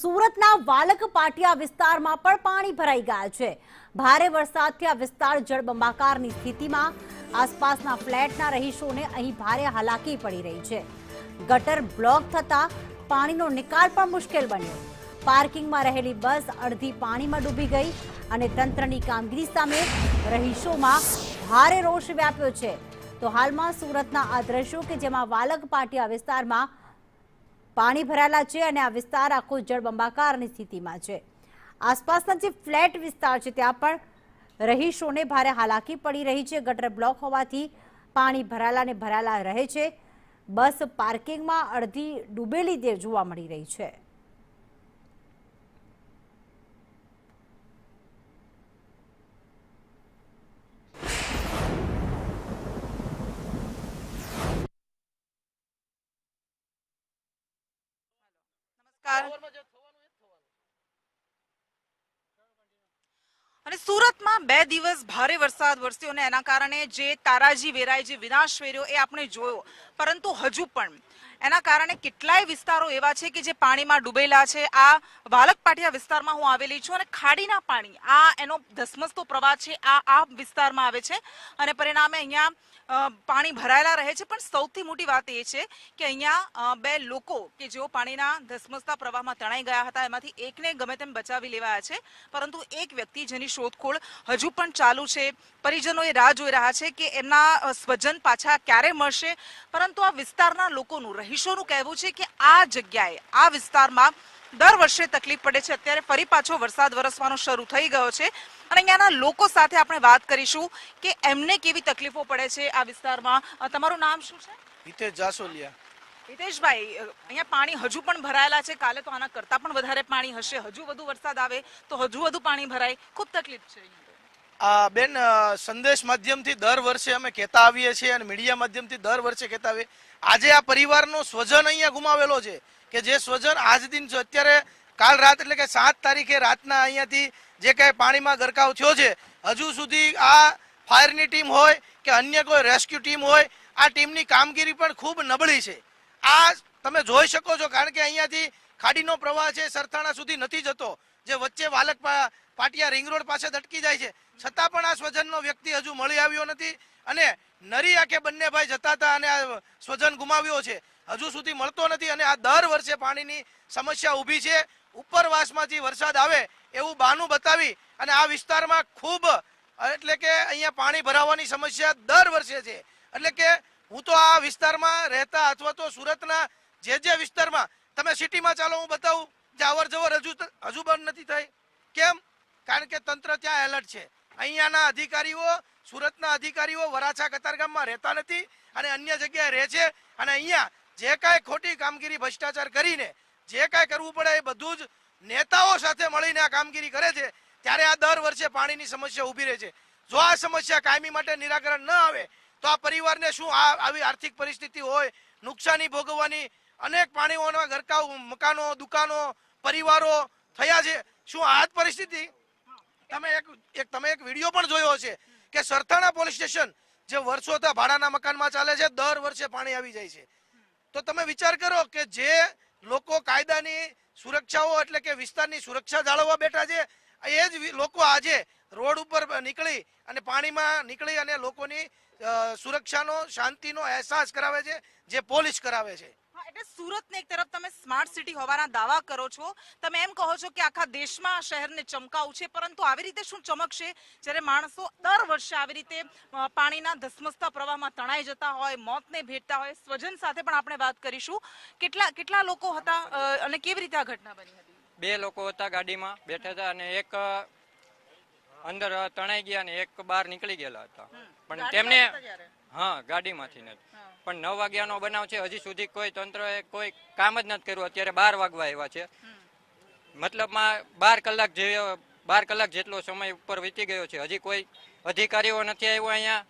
સુરતના વાલક પાટિયા વિસ્તારમાં પણ પાણી ભરાઈ ગયા છે। ભારે વરસાદથી આ વિસ્તાર જળબંબાકારની સ્થિતિમાં આસપાસના ફ્લેટના રહીશોને અહીં ભારે હાલાકી પડી રહી છે। ગટર બ્લોક થતા પાણીનો નિકાલ પણ મુશ્કેલ બન્યો। પાર્કિંગમાં રહેલી બસ અડધી પાણીમાં ડૂબી ગઈ અને તંત્રની કામગીરી સામે રહીશોમાં ભારે રોષ વ્યાપ્યો છે। તો હાલમાં સુરતના આ દ્રશ્યો કે જેમાં વાલક પાટિયા વિસ્તારમાં પાણી ભરાયેલા છે અને આ વિસ્તાર આખો જળબંબાકારની સ્થિતિમાં છે। આસપાસના જે ફ્લેટ વિસ્તાર છે ત્યાં પણ રહીશોને ભારે હાલાકી પડી રહી છે। ગટર બ્લોક હોવાથી પાણી ભરાયેલા રહે છે। બસ પાર્કિંગમાં અડધી ડૂબેલી જોવા મળી રહી છે। અને સુરતમાં 2 દિવસ ભારે વરસાદ વરસ્યો અને એના કારણે જે તારાજી વેરાય જે વિનાશ વેર્યો એ આપણે જોયો, પરંતુ હજુ પણ એના કારણે કેટલાય વિસ્તારો એવા છે કે જે પાણીમાં ડૂબેલા છે। આ વાલક પાટિયા વિસ્તારમાં હું આવેલી છું અને ખાડીના પાણી આ એનો ધસમસતો પ્રવાહ છે આ વિસ્તારમાં આવે છે અને પરિણામે અહીંયા પાણી ભરાયેલા રહે છે। પણ સૌથી મોટી વાત એ છે કે અહીંયા 2 લોકો કે જેઓ પાણીના ધસમસતા પ્રવાહમાં તણાઈ ગયા હતા એમાંથી એકને ગમે તેમ બચાવી લેવાયા છે, પરંતુ એક વ્યક્તિ જેની શોધખોળ હજુ પણ ચાલુ છે। પરિજનો એ રાહ જોઈ રહ્યા છે કે એમના સ્વજન પાછા ક્યારે મળશે, પરંતુ આ વિસ્તારના લોકોનું રહીશોનું કહેવું છે કે આ જગ્યાએ આ વિસ્તારમાં દર વર્ષે તકલીફ પડે છે। અત્યારે ફરી પાછો વરસાદ વરસવાનો શરૂ થઈ ગયો છે અને અહીંયાના લોકો સાથે આપણે વાત કરીશું કે એમને કેવી તકલીફો પડે છે આ વિસ્તારમાં। તમારું નામ શું છે? હિતેશ જાસોલિયા। હિતેશભાઈ, અહીંયા પાણી હજુ પણ ભરાયેલા છે, કાલે તો આના કરતા પણ વધારે પાણી હશે, હજુ વધુ વરસાદ આવે તો હજુ વધુ પાણી ભરાય, ખૂબ તકલીફ છે। બેન, સંદેશ માધ્યમથી દર વર્ષે અમે કહેતા આવીએ છીએ અને મીડિયા માધ્યમથી દર વર્ષે કહેતા આવીએ। આજે આ પરિવારનો સ્વજન અહીંયા ગુમાવેલો છે કે જે સ્વજન આજ દિન અત્યારે કાલ રાત એટલે કે 7 તારીખે રાતના અહીંયાથી જે કાંઈ પાણીમાં ગરકાવ થયો છે, હજુ સુધી આ ફાયરની ટીમ હોય કે અન્ય કોઈ રેસ્ક્યુ ટીમ હોય, આ ટીમની કામગીરી પણ ખૂબ નબળી છે। આ તમે જોઈ શકો છો, કારણ કે અહીંયાથી ખાડીનો પ્રવાહ છે સરથાણા સુધી નથી જતો, જે વચ્ચે વાલક પાટિયા રિંગ રોડ પાસે અટકી જાય છે, છતાં પણ આ સ્વજનનો વ્યક્તિ હજુ મળી આવ્યો નથી અને નરી આંખે બંને ભાઈ જતા હતા અને આ સ્વજન ગુમાવ્યો છે, હજુ સુધી મળતો નથી। અને આ દર વર્ષે પાણીની સમસ્યા ઊભી છે। ઉપરવાસમાંથી વરસાદ આવે એવું બહાનું બતાવી અને આ વિસ્તારમાં ખૂબ એટલે કે અહીંયા પાણી ભરાવાની સમસ્યા દર વર્ષે છે। એટલે કે હું તો આ વિસ્તારમાં રહેતા અથવા તો સુરતના જે વિસ્તારમાં તમે સિટીમાં ચાલો હું બતાવું જે અવર જવર હજુ બંધ નથી થઈ। કેમ? કારણ કે તંત્ર ત્યાં એલર્ટ છે। અહીંયાના અધિકારીઓ, સુરતના અધિકારીઓ વરાછા કતારગામમાં રહેતા નથી અને અન્ય જગ્યાએ રહે છે અને અહીંયા જે કાંઈ ખોટી કામગીરી ભ્રષ્ટાચાર કરીને જે કાંઈ કરવું પડે એ બધું જ નેતાઓ સાથે મળીને આ કામગીરી કરે છે। ત્યારે આ દર વર્ષે પાણીની સમસ્યા ઊભી રહે છે। જો આ સમસ્યા કાયમી માટે નિરાકરણ ન આવે તો આ પરિવારને શું આવી આર્થિક પરિસ્થિતિ હોય, નુકસાની ભોગવવાની, અનેક પાણીઓના ગરકાવ મકાનો, દુકાનો, પરિવારો થયા છે। શું આ જ પરિસ્થિતિ? તમે એક વિડીયો પણ જોયો હશે કે સરથાણા પોલીસ સ્ટેશન જે વર્ષોથી ભાડાના મકાનમાં ચાલે છે, દર વર્ષે પાણી આવી જાય છે। તો તમે વિચાર કરો કે જે લોકો કાયદાની સુરક્ષાઓ એટલે કે વિસ્તારની સુરક્ષા જાળવવા બેઠા છે, એ જ લોકો આજે રોડ ઉપર નીકળી અને પાણીમાં નીકળી અને લોકોની સુરક્ષાનો, શાંતિનો અહેસાસ કરાવે છે, જે પોલીસ કરાવે છે। એટલે સુરતને એક તરફ તમે સ્માર્ટ સિટી હોવાના દાવા કરો છો, તમે એમ કહો છો કે આખા દેશમાં શહેરને ચમકાવું છે, પરંતુ આવી રીતે શું ચમકશે જ્યારે માણસો દર વર્ષે આવી રીતે પાણીના ધસમસતા પ્રવાહમાં તણાઈ જતા હોય, મોતને ભેટતા હોય। સ્વજન સાથે પણ આપણે વાત કરીશું। કેટલા લોકો હતા અને કેવી રીતે આ ઘટના બની હતી? 2 લોકો હતા, ગાડીમાં બેઠા હતા અને એક અંદર તણાઈ ગયા અને એક બહાર નીકળી ગયેલા હતા, પણ તેમને ગાડીમાંથી નથી। પણ 9 વાગ્યાનો બનાવ છે, હજી સુધી કોઈ તંત્રએ કોઈ કામ જ નથી કર્યું। અત્યારે 12 વાગવા આવ્યા છે, મતલબમાં 12 કલાક જેટલો સમય ઉપર વીતી ગયો છે, હજી કોઈ અધિકારીઓ નથી આવ્યો અહીંયા।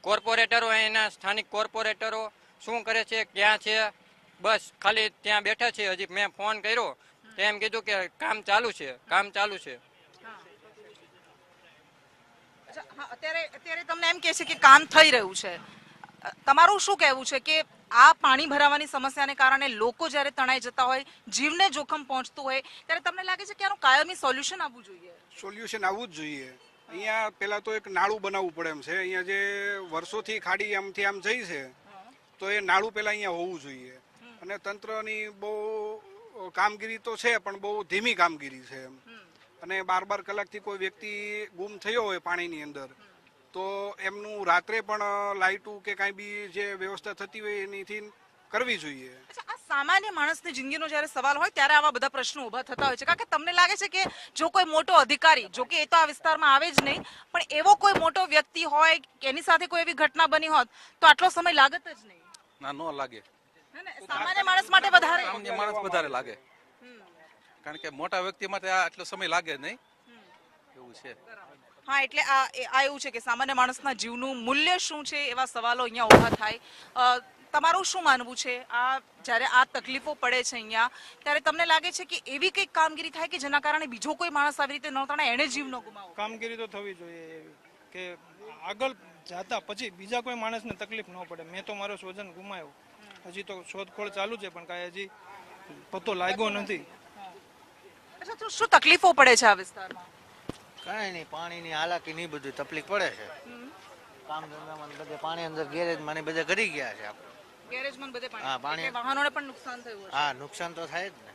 કોર્પોરેટરો, અહીંના સ્થાનિક કોર્પોરેટરો શું કરે છે, ક્યાં છે, બસ ખાલી ત્યાં બેઠા છે। હજી મેં ફોન કર્યો તો એમ કીધું કે કામ ચાલુ છે। અત્યારે તમને એમ કહે છે કે કામ થઈ રહ્યું છે, તમારું શું કહેવું છે કે આ પાણી ભરાવાની સમસ્યાને કારણે લોકો જ્યારે તણાઈ જતા હોય, જીવને જોખમ પહોંચતું હોય, ત્યારે તમને લાગે છે કે આનું કાયમી સોલ્યુશન આવવું જોઈએ? સોલ્યુશન આવવું જ જોઈએ. અહીંયા પેલા તો એક નાળું બનાવવું પડે એમ છે. અહીંયા જે વર્ષોથી ખાડી આમથી આમ જઈ છે તો એ નાળું પેલા અહીંયા હોવું જોઈએ. અને તંત્રની બહુ કામગીરી તો છે પણ બહુ ધીમી કામગીરી છે એમ. અને 12 કલાકથી કોઈ વ્યક્તિ ગુમ થયો હોય પાણીની અંદર તો એમનું રાત્રે પણ લાઇટું કે કાંઈ બી જે વ્યવસ્થા થતી હોય એનીથી કરવી જોઈએ. અચ્છા, આ સામાન્ય માણસની જિંદગીનો જ્યારે સવાલ હોય ત્યારે આવા બધા પ્રશ્નો ઊભા થતા હોય છે. કારણ કે તમને લાગે છે કે જો કોઈ મોટો અધિકારી, જો કે એ તો આ વિસ્તારમાં આવે જ નહીં, પણ એવો કોઈ મોટો વ્યક્તિ હોય કે એની સાથે કોઈ એવી ઘટના બની હોત તો આટલો સમય લાગત જ નહીં. ના, નો લાગે. હે ને? સામાન્ય માણસ માટે વધારે. સામાન્ય માણસ વધારે લાગે, કારણ કે મોટા વ્યક્તિ માટે આટલો સમય લાગે જ નહીં, એવું છે. હા, એટલે આ એવું છે કે સામાન્ય માણસના જીવનું મૂલ્ય શું છે એવા સવાલો અહીંયા ઊભા થાય. તમારું શું માનવું છે? આ જ્યારે આ તકલીફો પડે છે અહીંયા, ત્યારે તમને લાગે છે કે એવી કંઈક કામગીરી થાય કે જેના કારણે બીજો કોઈ માણસ આવી રીતે ન તણાય, એને જીવ ન ગુમાવો? કામગીરી તો થવી જોઈએ એવી કે આગળ જાતા પછી બીજા કોઈ માણસને તકલીફ ન પડે. મેં તો મારો સ્વજન ગુમાવ્યો, હજી તો શોધખોળ ચાલુ છે પણ કાંઈ હજી પતો લાગ્યો નથી. અચ્છા, તો શું તકલીફો પડે છે આ વિસ્તારમાં? કાંઈ નહીં, પાણીની હાલાકી નહીં, બધું તકલીફ પડે છે. કામ ધંધામાં બધે પાણી અંદર ગેરેજમાં બધે ઘડી ગયા છે આપણે. ગેરેજમાં બધે હા, પાણી. વાહનોને પણ નુકસાન થયું હશે. હા, નુકસાન તો થાય જ ને.